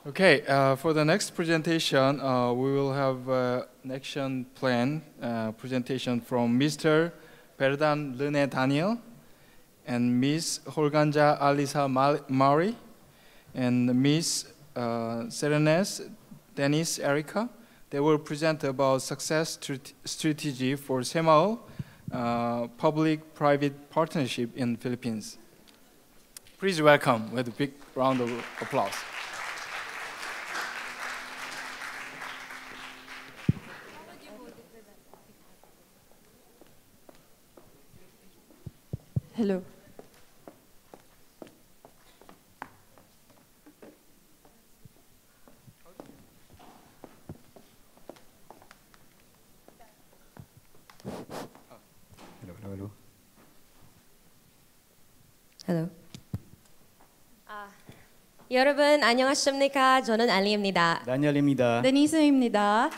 Okay, for the next presentation, we will have an action plan presentation from Mr. Berdan Rene Daniel and Miss Holganza Alyssa Mari and Miss Senires Denise Erika. They will present about success strategy for SEMAO public-private partnership in Philippines. Please welcome with a big round of applause. Hello. Hello. Hello. 여러분 안녕하십니까? 저는 알리입니다. Daniel입니다. Denise입니다.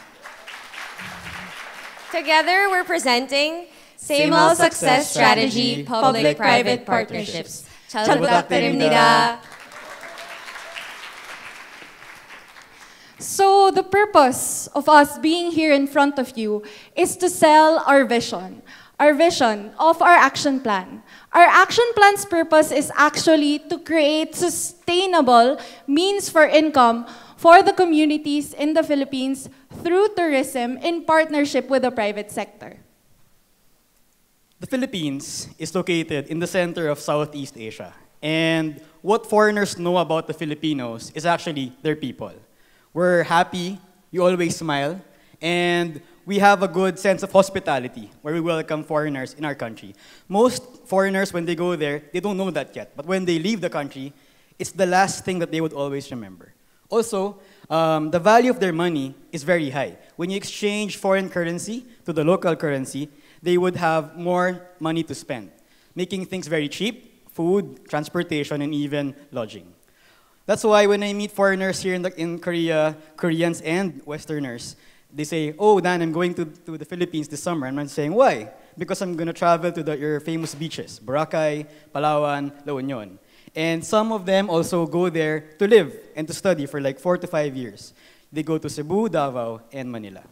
Together we're presenting SEMAO Success Strategy Public-Private Partnerships. 잘 부탁드립니다. So the purpose of us being here in front of you is to sell our vision of our action plan. Our action plan's purpose is actually to create sustainable means for income for the communities in the Philippines through tourism in partnership with the private sector. The Philippines is located in the center of Southeast Asia. And what foreigners know about the Filipinos is actually their people. We're happy, we always smile, and we have a good sense of hospitality where we welcome foreigners in our country. Most foreigners, when they go there, they don't know that yet. But when they leave the country, it's the last thing that they would always remember. Also, the value of their money is very high. When you exchange foreign currency to the local currency, they would have more money to spend, making things very cheap: food, transportation, and even lodging. That's why when I meet foreigners here in Korea, Koreans and Westerners, they say, "Oh, Dan, I'm going to the Philippines this summer." And I'm saying, "Why?" "Because I'm going to travel to your famous beaches, Boracay, Palawan, La Union." And some of them also go there to live and to study for like 4 to 5 years. They go to Cebu, Davao, and Manila.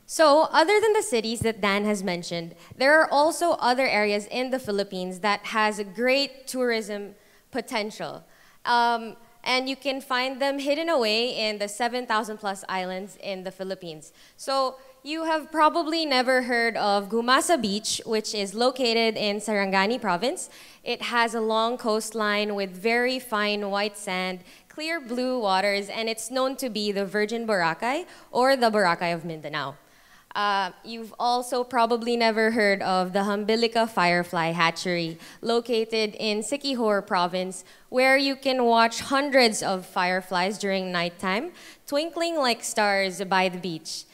So, other than the cities that Dan has mentioned, there are also other areas in the Philippines that has a great tourism potential. And you can find them hidden away in the 7,000 plus islands in the Philippines. So, you have probably never heard of Gumasa Beach, which is located in Sarangani province. It has a long coastline with very fine white sand, clear blue waters, and it's known to be the Virgin Boracay or the Boracay of Mindanao. You've also probably never heard of the Humbilica Firefly Hatchery, located in Siquijor province, where you can watch hundreds of fireflies during nighttime, twinkling like stars by the beach.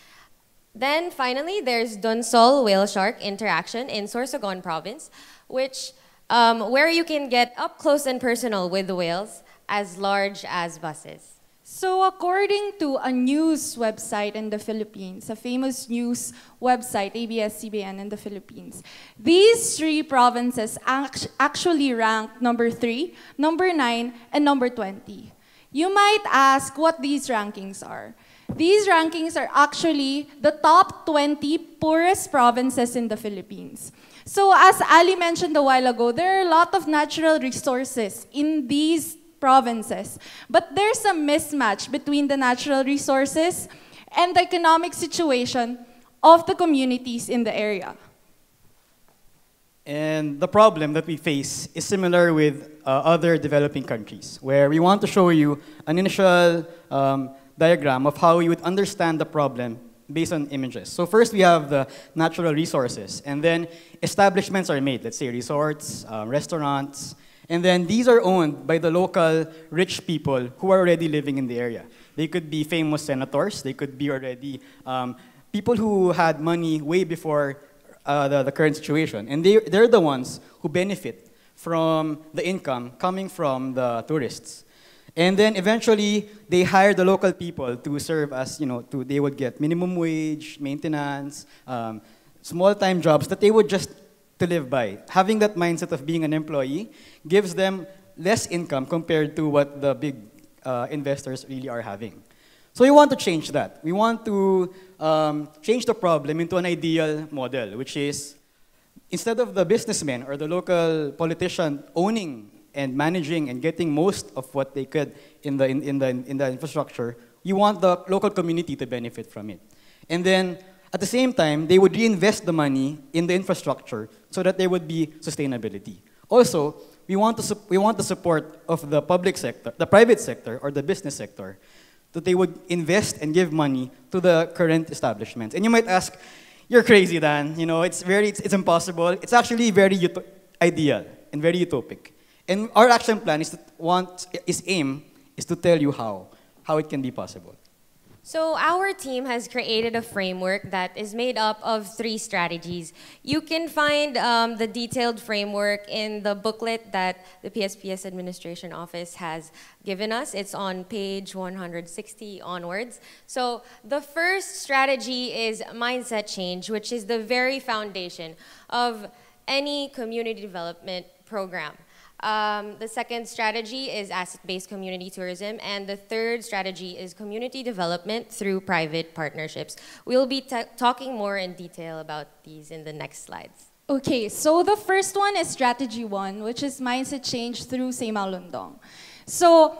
Then finally, there's Donsol Whale Shark Interaction in Sorsogon province, where you can get up close and personal with the whales as large as buses. So according to a news website in the Philippines, a famous news website, ABS-CBN in the Philippines, these three provinces actually rank number 3, number 9, and number 20. You might ask what these rankings are. These rankings are actually the top 20 poorest provinces in the Philippines. So as Ali mentioned a while ago, there are a lot of natural resources in these provinces. But there's a mismatch between the natural resources and the economic situation of the communities in the area. And the problem that we face is similar with other developing countries, where we want to show you an initial diagram of how you would understand the problem based on images. So first we have the natural resources, and then establishments are made, let's say resorts, restaurants, and then these are owned by the local rich people who are already living in the area. They could be famous senators, they could be already people who had money way before the current situation. And they're the ones who benefit from the income coming from the tourists. And then eventually, they hire the local people to serve as, they would get minimum wage, maintenance, small-time jobs that they would just to live by. Having that mindset of being an employee gives them less income compared to what the big investors really are having. So we want to change that. We want to change the problem into an ideal model, which is instead of the businessman or the local politician owning and managing and getting most of what they could in the infrastructure, you want the local community to benefit from it. And then at the same time, they would reinvest the money in the infrastructure so that there would be sustainability. Also, we want the support of the public sector, the private sector, or the business sector, that they would invest and give money to the current establishments. And you might ask, you're crazy, Dan. You know, it's impossible. It's actually very ideal and very utopic. And our action plan is to tell you how it can be possible. So our team has created a framework that is made up of 3 strategies. You can find the detailed framework in the booklet that the PSPS Administration Office has given us. It's on page 160 onwards. So the first strategy is mindset change, which is the very foundation of any community development program. The second strategy is asset-based community tourism, and the third strategy is community development through private partnerships. We'll be talking more in detail about these in the next slides. Okay, so the first one is strategy 1, which is mindset change through Seymalundong. So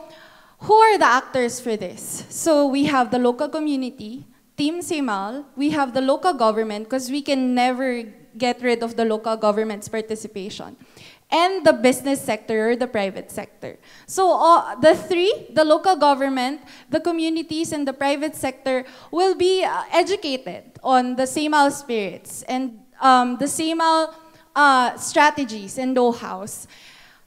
who are the actors for this? So we have the local community, Team Seymal, we have the local government, because we can never get rid of the local government's participation, and the business sector or the private sector. So the 3, the local government, the communities, and the private sector will be educated on the Seymal spirits and the Seymal strategies and know-hows,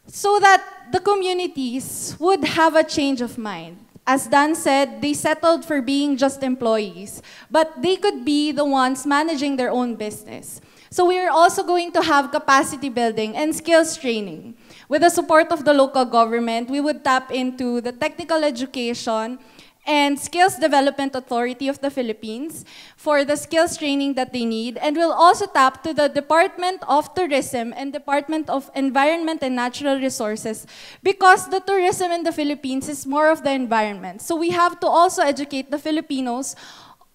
so that the communities would have a change of mind. As Dan said, they settled for being just employees, but they could be the ones managing their own business. So we are also going to have capacity building and skills training. With the support of the local government, we would tap into the Technical Education and Skills Development Authority of the Philippines for the skills training that they need. And we'll also tap to the Department of Tourism and Department of Environment and Natural Resources, because the tourism in the Philippines is more of the environment. So we have to also educate the Filipinos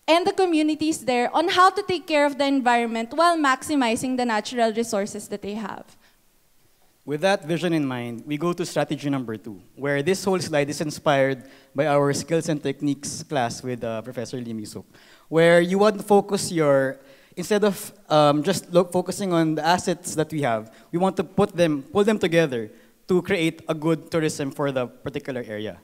and the communities there on how to take care of the environment while maximizing the natural resources that they have. With that vision in mind, we go to strategy number 2, where this whole slide is inspired by our skills and techniques class with Professor Limisuk, where you want to focus instead of just focusing on the assets that we have, we want to pull them together to create a good tourism for the particular area.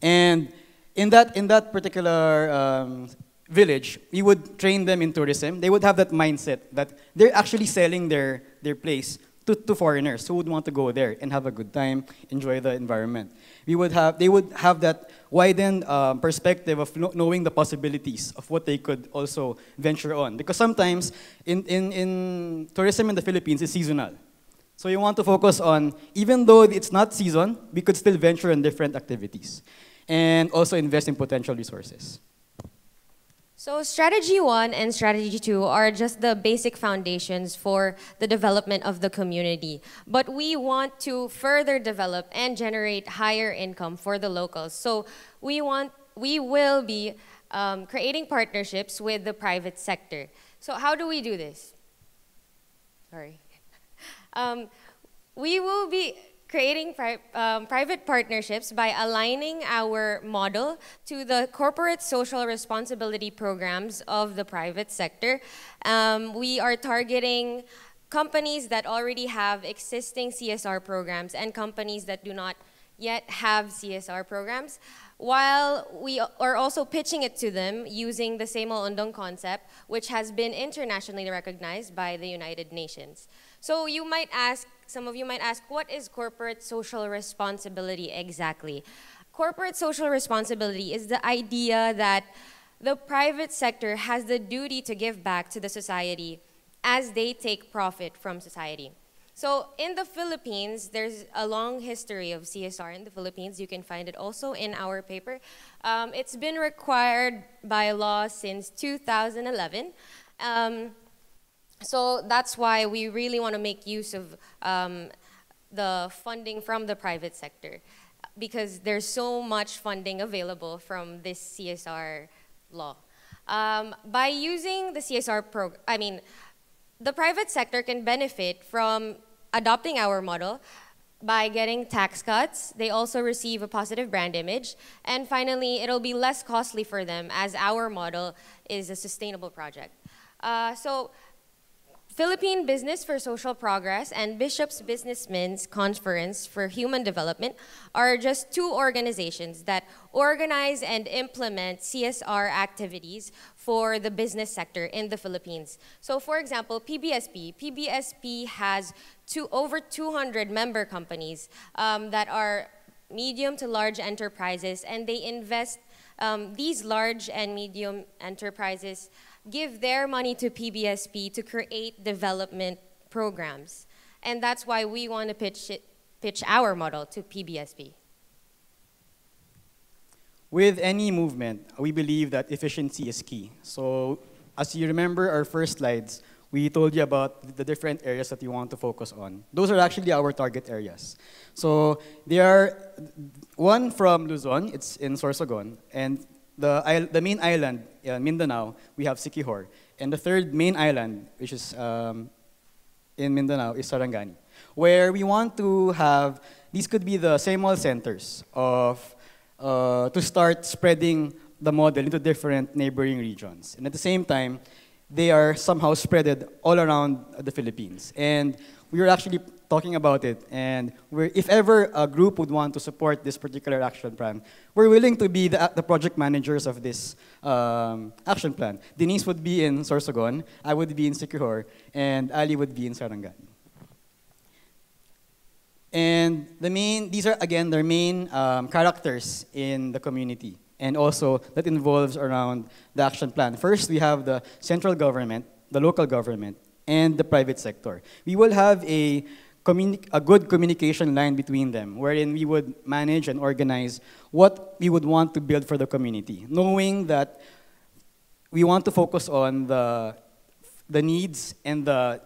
And in that particular village, we would train them in tourism. They would have that mindset that they're actually selling their place to foreigners who would want to go there and have a good time, enjoy the environment. They would have that widened perspective of knowing the possibilities of what they could also venture on. Because sometimes in tourism in the Philippines, it's seasonal. So you want to focus on, even though it's not season, we could still venture on different activities and also invest in potential resources. So strategy 1 and strategy 2 are just the basic foundations for the development of the community. But we want to further develop and generate higher income for the locals. So we will be creating partnerships with the private sector. So how do we do this? Sorry. We will be creating private partnerships by aligning our model to the corporate social responsibility programs of the private sector. We are targeting companies that already have existing CSR programs and companies that do not yet have CSR programs, while we are also pitching it to them using the Seymal-Undong concept, which has been internationally recognized by the United Nations. So some of you might ask, what is corporate social responsibility exactly? Corporate social responsibility is the idea that the private sector has the duty to give back to the society as they take profit from society. So in the Philippines, there's a long history of CSR in the Philippines. You can find it also in our paper. It's been required by law since 2011. So that's why we really want to make use of the funding from the private sector. because there's so much funding available from this CSR law. By using the CSR program, the private sector can benefit from adopting our model by getting tax cuts. They also receive a positive brand image. And finally, it'll be less costly for them as our model is a sustainable project. So Philippine Business for Social Progress and Bishops Businessmen's Conference for Human Development are just two organizations that organize and implement CSR activities for the business sector in the Philippines. So for example, PBSP has over 200 member companies that are medium to large enterprises, and they invest, these large and medium enterprises give their money to PBSP to create development programs. And that's why we want to pitch our model to PBSP. With any movement, we believe that efficiency is key. So as you remember our first slides, we told you about the different areas that we want to focus on. Those are actually our target areas. So they are one from Luzon, it's in Sorsogon, and the main island, Mindanao, we have Siquijor. And the third main island, which is in Mindanao, is Sarangani, where we want to have, these could be the SEMOL centers to start spreading the model into different neighboring regions. And at the same time, they are somehow spreaded all around the Philippines. And we were actually talking about it, and if ever a group would want to support this particular action plan, we're willing to be the project managers of this action plan. Denise would be in Sorsogon, I would be in Siquijor, and Ali would be in Sarangani. And these are again their main characters in the community, and also that involves around the action plan. First, we have the central government, the local government, and the private sector. We will have a good communication line between them, wherein we would manage and organize what we would want to build for the community, knowing that we want to focus on the needs and there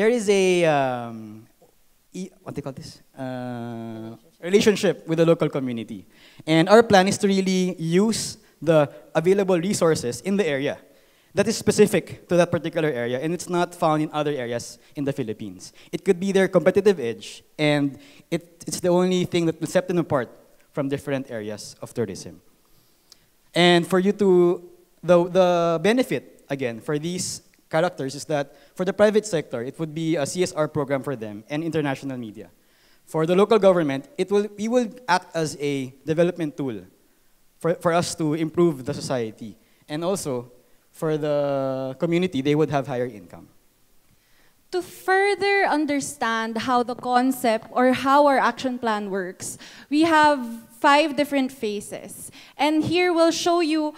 is a what do you call this? Relationship with the local community. And our plan is to really use the available resources in the area that is specific to that particular area, and it's not found in other areas in the Philippines. It could be their competitive edge, and it's the only thing that will set them apart from different areas of tourism. And for you to, the benefit, again, for these characters is that for the private sector, it would be a CSR program for them and international media. For the local government, we will act as a development tool for us to improve the society. And also, for the community, they would have higher income. To further understand how the concept or how our action plan works, we have 5 different phases. And here we'll show you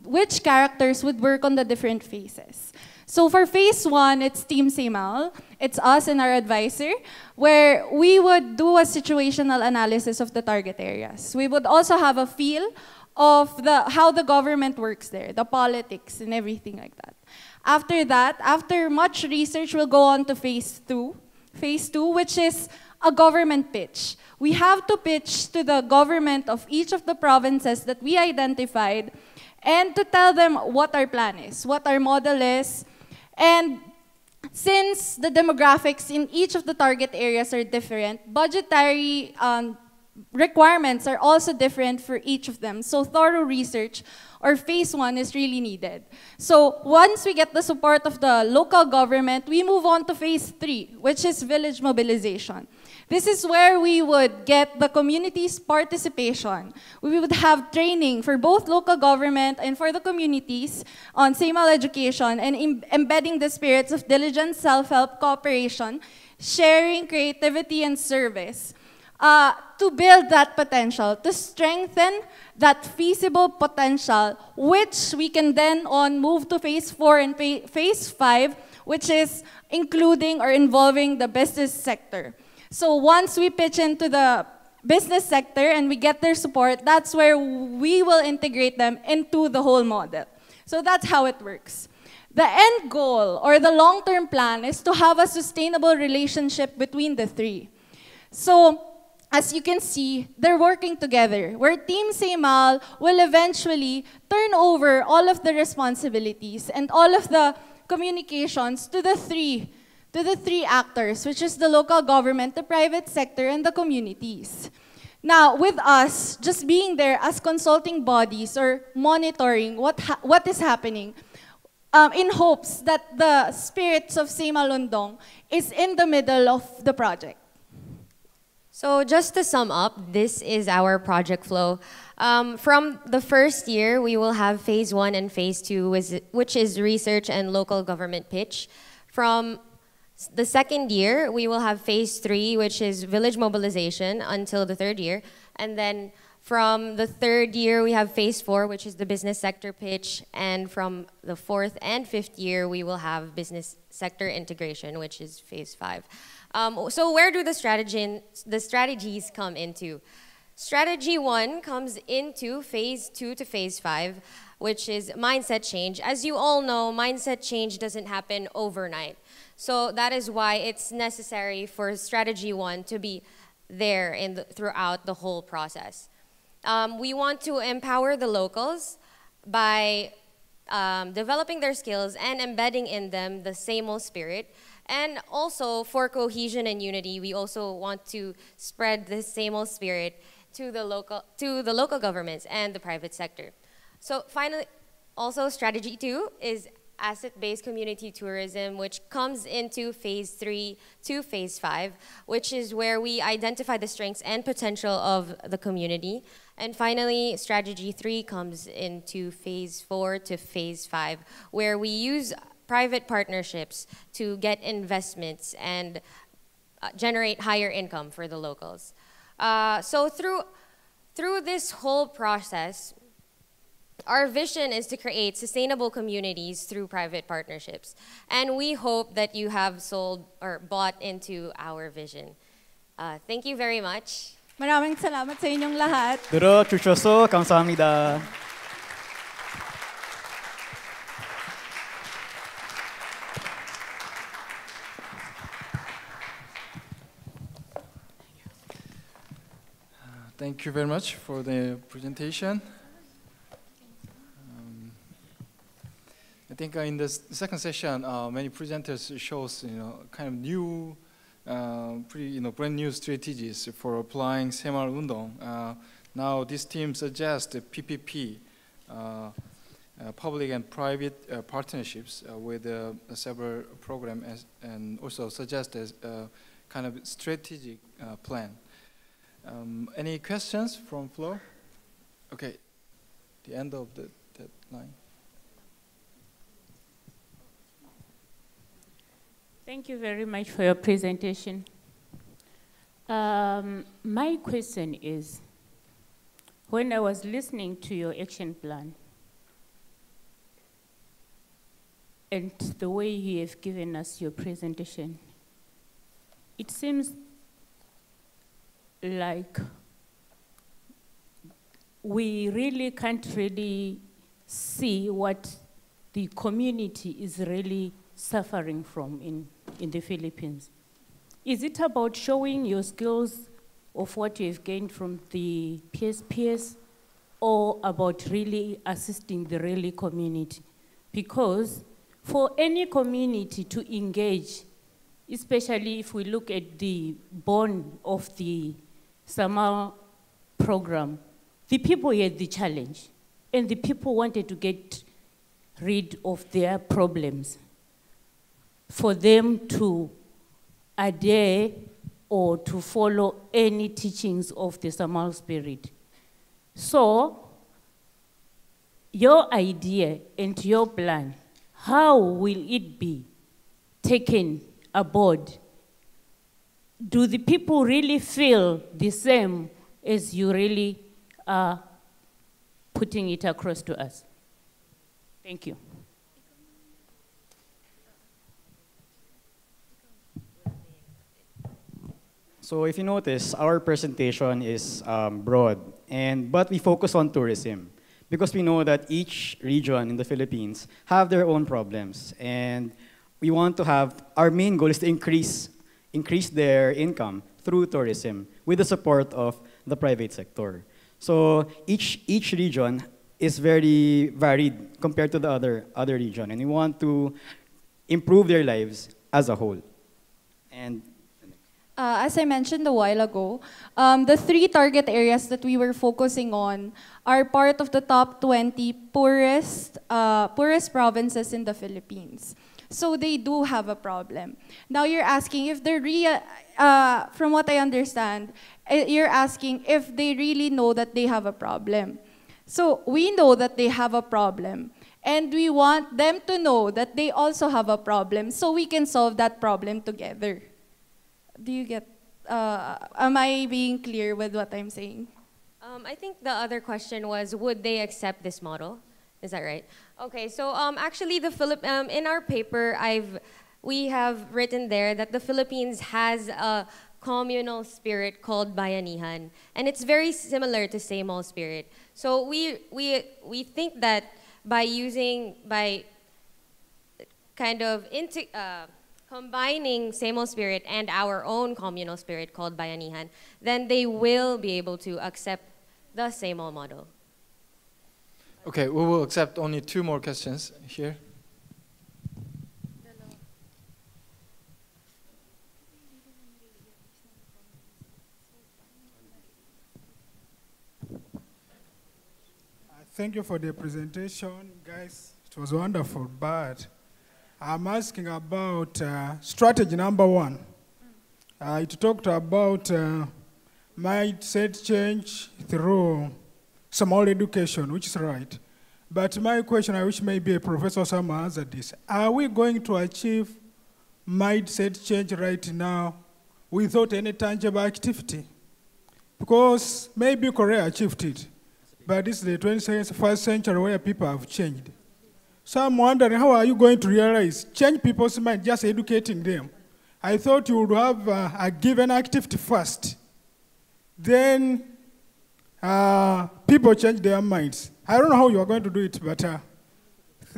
which characters would work on the different phases. So for phase 1, it's Team SEMAL. It's us and our advisor, where we would do a situational analysis of the target areas. We would also have a feel of how the government works there, the politics and everything like that. After that, after much research, we'll go on to phase 2. Phase 2, which is a government pitch. We have to pitch to the government of each of the provinces that we identified and to tell them what our plan is, what our model is. And since the demographics in each of the target areas are different, budgetary requirements are also different for each of them. So thorough research or phase 1 is really needed. So once we get the support of the local government, we move on to phase 3, which is village mobilization. This is where we would get the community's participation. We would have training for both local government and for the communities on SEMAL education and embedding the spirits of diligence, self-help, cooperation, sharing, creativity, and service. To build that potential, to strengthen that feasible potential, which we can then move to phase 4 and phase 5, which is including or involving the business sector. So once we pitch into the business sector and we get their support, that's where we will integrate them into the whole model. So that's how it works. The end goal or the long-term plan is to have a sustainable relationship between the 3. So as you can see, they're working together, where Team Seymal will eventually turn over all of the responsibilities and all of the communications to the three actors, which is the local government, the private sector, and the communities. Now, with us just being there as consulting bodies or monitoring what is happening, in hopes that the spirits of Seymalundong is in the middle of the project. So just to sum up, this is our project flow. From the first year, we will have phase 1 and phase 2, which is research and local government pitch. From the second year, we will have phase 3, which is village mobilization until the third year. And then from the third year, we have phase 4, which is the business sector pitch. And from the fourth and fifth year, we will have business sector integration, which is phase 5. So where do the strategies come into? Strategy 1 comes into phase 2 to phase 5, which is mindset change. As you all know, mindset change doesn't happen overnight. So that is why it's necessary for strategy 1 to be there throughout the whole process. We want to empower the locals by developing their skills and embedding in them the Seymal spirit. And also, for cohesion and unity, we also want to spread the Seymal spirit to the local governments and the private sector. So finally, also strategy 2 is asset-based community tourism, which comes into phase 3 to phase 5, which is where we identify the strengths and potential of the community. And finally, strategy 3 comes into phase 4 to phase 5, where we use private partnerships to get investments and generate higher income for the locals. So through this whole process, our vision is to create sustainable communities through private partnerships. And we hope that you have sold or bought into our vision. Thank you very much. Maraming salamat sa inyong lahat. Duro, chuchoso, kamsahamnida. Thank you very much for the presentation. I think in the second session, many presenters shows kind of new, brand new strategies for applying Seymalundong. Now this team suggests PPP, public and private partnerships with several programs, and also suggests a kind of strategic plan. Any questions from floor? Okay, the end of that line. Thank you very much for your presentation. My question is, when I was listening to your action plan and the way you have given us your presentation, it seems like we really can't really see what the community is really suffering from in the Philippines. Is it about showing your skills of what you have gained from the PSPS, or about really assisting the really community? Because for any community to engage, especially if we look at the bone of the summer program, the people had the challenge, and the people wanted to get rid of their problems. For them to adhere or to follow any teachings of the Seymal spirit. So, your idea and your plan, how will it be taken aboard? Do the people really feel the same as you really are putting it across to us? Thank you. So if you notice, our presentation is broad, but we focus on tourism because we know that each region in the Philippines have their own problems, and we want to have, our main goal is to increase their income through tourism. with the support of the private sector. So each region is very varied compared to the other region, and we want to improve their lives as a whole. And as I mentioned a while ago, the 3 target areas that we were focusing on are part of the top 20 poorest provinces in the Philippines. So they do have a problem. Now you're asking if they're from what I understand, you're asking if they really know that they have a problem. So we know that they have a problem, and we want them to know that they also have a problem so we can solve that problem together. Do you get, am I being clear with what I'm saying? I think the other question was, would they accept this model? Is that right? Okay, so actually in our paper, we have written there that the Philippines has a communal spirit called bayanihan, and it's very similar to Same-All spirit. So we think that by kind of combining Same-All spirit and our own communal spirit called bayanihan, then they will be able to accept the Same-All model. Okay, we will accept only 2 more questions here. Thank you for the presentation, guys. It was wonderful, but I'm asking about strategy number 1. It talked about mindset change through small education, which is right. But my question, I wish maybe a professor somewhere answered this. Are we going to achieve mindset change right now without any tangible activity? Because maybe Korea achieved it, but this is the 21st century where people have changed. So I'm wondering, how are you going to realize, change people's mind, just educating them? I thought you would have a given activity first. Then people change their minds. I don't know how you are going to do it, but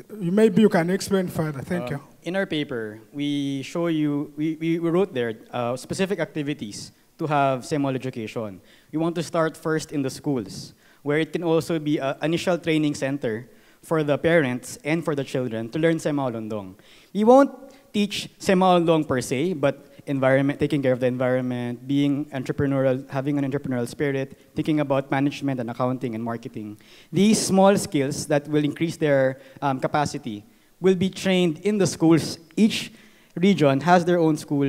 maybe you can explain further. Thank you. In our paper, we show you, we wrote there specific activities to have Same-All education. We want to start first in the schools, where it can also be an initial training center for the parents and for the children to learn Same-All Undong. We won't teach Same-All Undong per se, but environment, taking care of the environment, being entrepreneurial, having an entrepreneurial spirit, thinking about management and accounting and marketing. These small skills that will increase their capacity will be trained in the schools. Each region has their own school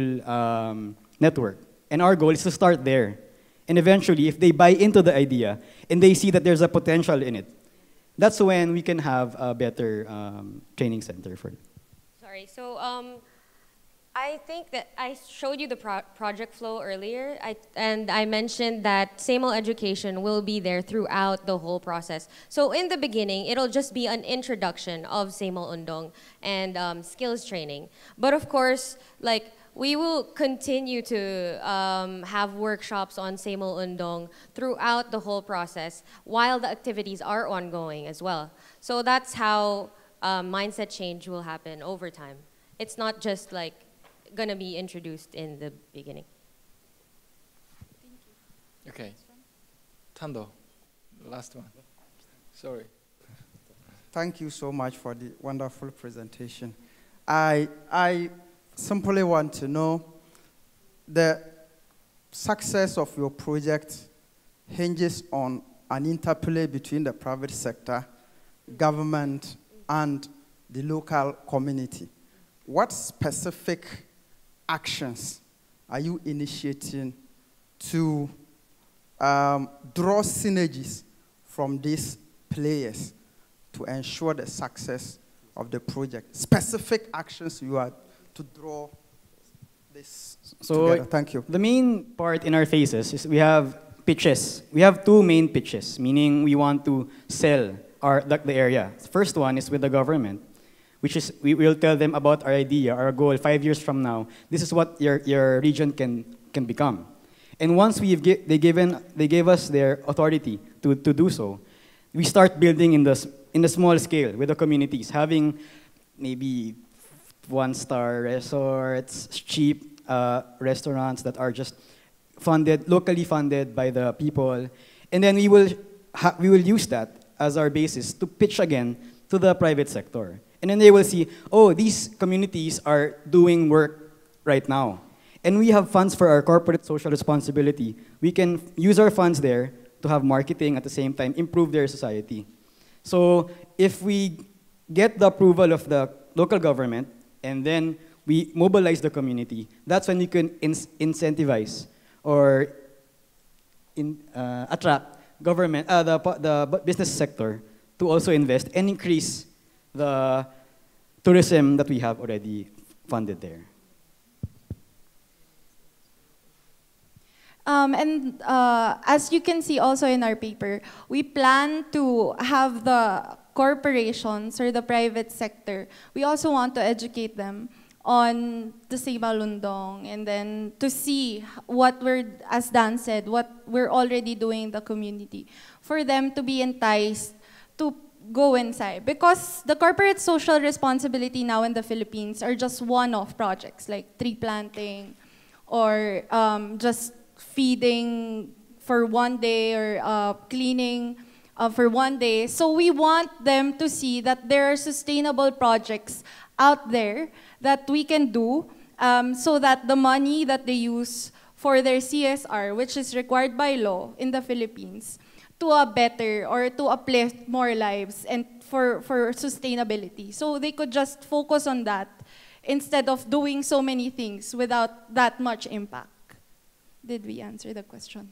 network. And our goal is to start there. And eventually, if they buy into the idea and they see that there's a potential in it, that's when we can have a better training center for it. Sorry, so I think that I showed you the project flow earlier, and I mentioned that Same-All education will be there throughout the whole process. So in the beginning, it'll just be an introduction of Same-All Undong and skills training. But of course, like, we will continue to have workshops on Same-All Undong throughout the whole process while the activities are ongoing as well. So that's how mindset change will happen over time. It's not just like gonna be introduced in the beginning. Thank you. Okay. Tando, last one. Sorry. Thank you so much for the wonderful presentation. I simply want to know, the success of your project hinges on an interplay between the private sector, government, and the local community. What specific actions are you initiating to draw synergies from these players to ensure the success of the project? Specific actions you are to draw this together. Thank you. The main part in our phases is we have pitches. We have 2 main pitches, meaning we want to sell the area. The first one is with the government, which is we will tell them about our idea, our goal 5 years from now. This is what your region can become. And once they gave us their authority to do so, we start building in the small scale with the communities, having maybe 1-star resorts, cheap restaurants that are just funded, locally funded by the people, and then we will use that as our basis to pitch again to the private sector. And then they will see, oh, these communities are doing work right now. And we have funds for our corporate social responsibility. We can use our funds there to have marketing at the same time, improve their society. So if we get the approval of the local government and then we mobilize the community, that's when we can incentivize or attract government, the business sector to also invest and increase the tourism that we have already funded there. As you can see also in our paper, we plan to have the corporations or the private sector, we also want to educate them on the Sibalundong and then to see what we're, as Dan said, what we're already doing in the community for them to be enticed to go inside. Because the corporate social responsibility now in the Philippines are just one-off projects like tree planting or just feeding for one day or cleaning for one day. So we want them to see that there are sustainable projects out there that we can do so that the money that they use for their CSR, which is required by law in the Philippines, to a better or to uplift more lives and for sustainability. So they could just focus on that instead of doing so many things without that much impact. Did we answer the question?